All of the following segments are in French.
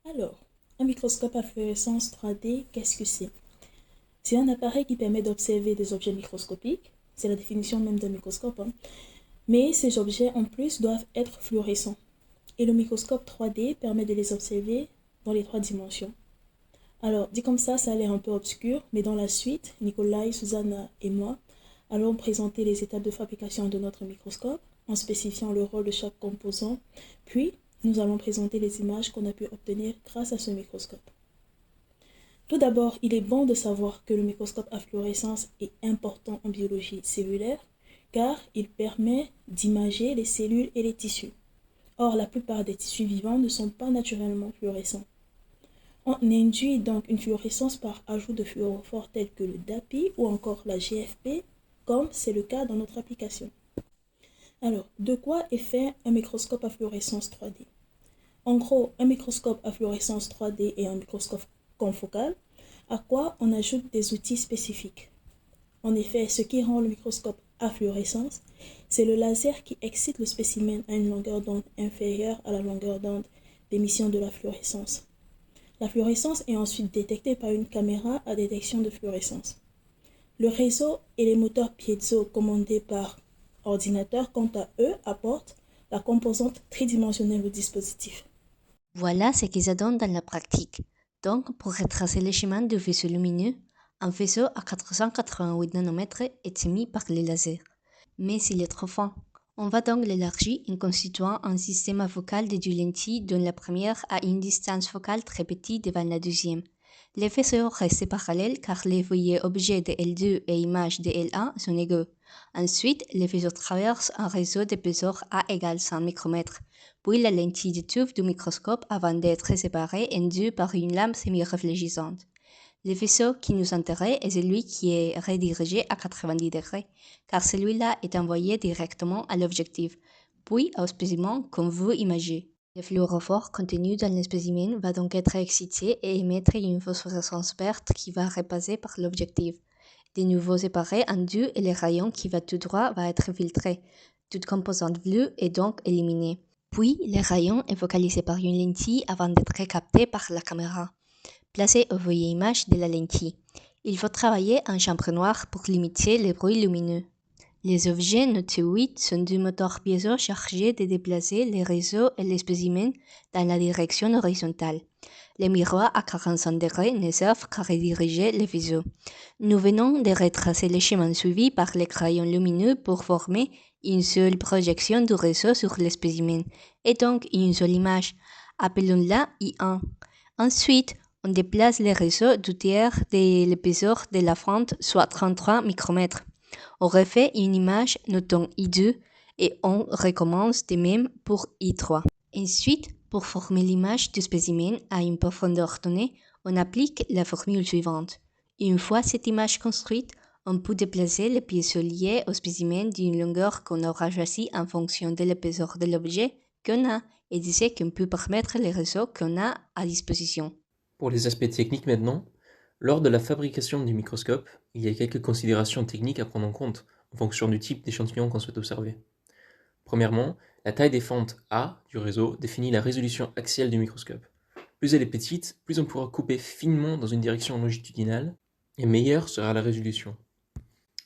Alors, un microscope à fluorescence 3D, qu'est-ce que c'est? C'est un appareil qui permet d'observer des objets microscopiques. C'est la définition même d'un microscope, hein. Mais ces objets, en plus, doivent être fluorescents. Et le microscope 3D permet de les observer dans les trois dimensions. Alors, dit comme ça a l'air un peu obscur, mais dans la suite, Nikolai, Susanna et moi allons présenter les étapes de fabrication de notre microscope en spécifiant le rôle de chaque composant, puis nous allons présenter les images qu'on a pu obtenir grâce à ce microscope. Tout d'abord, il est bon de savoir que le microscope à fluorescence est important en biologie cellulaire car il permet d'imager les cellules et les tissus. Or, la plupart des tissus vivants ne sont pas naturellement fluorescents. On induit donc une fluorescence par ajout de fluorophores tels que le DAPI ou encore la GFP, comme c'est le cas dans notre application. Alors, de quoi est fait un microscope à fluorescence 3D? En gros, un microscope à fluorescence 3D est un microscope confocal, à quoi on ajoute des outils spécifiques. En effet, ce qui rend le microscope à fluorescence, c'est le laser qui excite le spécimen à une longueur d'onde inférieure à la longueur d'onde d'émission de la fluorescence. La fluorescence est ensuite détectée par une caméra à détection de fluorescence. Le réseau et les moteurs piezo commandés par ordinateur, quant à eux, apportent la composante tridimensionnelle au dispositif. Voilà ce qu'ils attendent dans la pratique. Donc, pour retracer le chemin du faisceau lumineux, un faisceau à 488 nanomètres est émis par les lasers. Mais s'il est trop fin, on va donc l'élargir en constituant un système focal de deux lentilles dont la première a une distance focale très petite devant la deuxième. Les faisceaux restent parallèles car les voyants objets de L2 et images de L1 sont égaux. Ensuite, les faisceaux traversent un réseau d'épaisseur A égale 100 micromètres, puis la lentille de tube du microscope avant d'être séparée en deux par une lame semi-réfléchissante. Le faisceau qui nous intéresse est celui qui est redirigé à 90 degrés, car celui-là est envoyé directement à l'objectif, puis au spécimen comme vous imaginez. Le fluorophore contenu dans le spécimen va donc être excité et émettre une phosphorescence verte qui va repasser par l'objectif. De nouveau séparé en deux et le rayon qui va tout droit va être filtré. Toute composante bleue est donc éliminée. Puis, le rayon est focalisé par une lentille avant d'être capté par la caméra. Placé au volet image de la lentille. Il faut travailler en chambre noire pour limiter les bruits lumineux. Les objets notés 8 sont deux moteurs piezo chargés de déplacer les réseaux et les spécimens dans la direction horizontale. Les miroirs à 45 degrés ne servent qu'à rediriger les faisceaux. Nous venons de retracer le chemin suivi par les crayons lumineux pour former une seule projection du réseau sur le spécimen, et donc une seule image. Appelons-la I1. Ensuite, on déplace le réseau du tiers de l'épaisseur de la fente, soit 33 micromètres. On refait une image notant I2 et on recommence de même pour I3. Ensuite, pour former l'image du spécimen à une profondeur donnée, on applique la formule suivante. Une fois cette image construite, on peut déplacer les pièces liées au spécimen d'une longueur qu'on aura choisie en fonction de l'épaisseur de l'objet qu'on a et de ce qu'on peut permettre les réseaux qu'on a à disposition. Pour les aspects techniques maintenant, lors de la fabrication du microscope, il y a quelques considérations techniques à prendre en compte en fonction du type d'échantillon qu'on souhaite observer. Premièrement, la taille des fentes A du réseau définit la résolution axiale du microscope. Plus elle est petite, plus on pourra couper finement dans une direction longitudinale, et meilleure sera la résolution.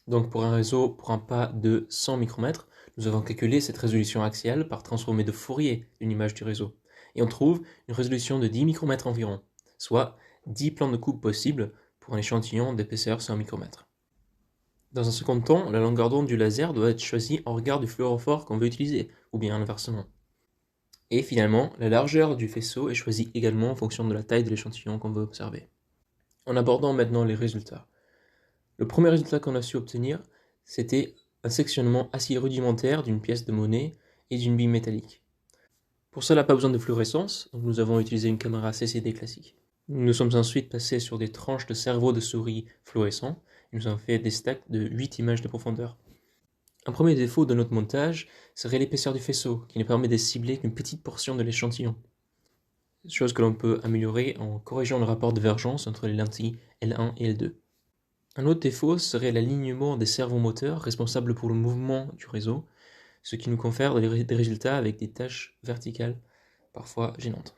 Donc pour un réseau pour un pas de 100 micromètres, nous avons calculé cette résolution axiale par transformée de Fourier d'une image du réseau, et on trouve une résolution de 10 micromètres environ, soit 10 plans de coupe possibles pour un échantillon d'épaisseur 100 micromètres. Dans un second temps, la longueur d'onde du laser doit être choisie en regard du fluorophore qu'on veut utiliser, ou bien inversement. Et finalement, la largeur du faisceau est choisie également en fonction de la taille de l'échantillon qu'on veut observer. En abordant maintenant les résultats. Le premier résultat qu'on a su obtenir, c'était un sectionnement assez rudimentaire d'une pièce de monnaie et d'une bille métallique. Pour cela, pas besoin de fluorescence, donc nous avons utilisé une caméra CCD classique. Nous sommes ensuite passés sur des tranches de cerveau de souris fluorescents, et nous avons fait des stacks de 8 images de profondeur. Un premier défaut de notre montage serait l'épaisseur du faisceau, qui ne permet de cibler qu'une petite portion de l'échantillon. Chose que l'on peut améliorer en corrigeant le rapport de divergence entre les lentilles L1 et L2. Un autre défaut serait l'alignement des cerveaux moteurs responsables pour le mouvement du réseau, ce qui nous confère des résultats avec des taches verticales parfois gênantes.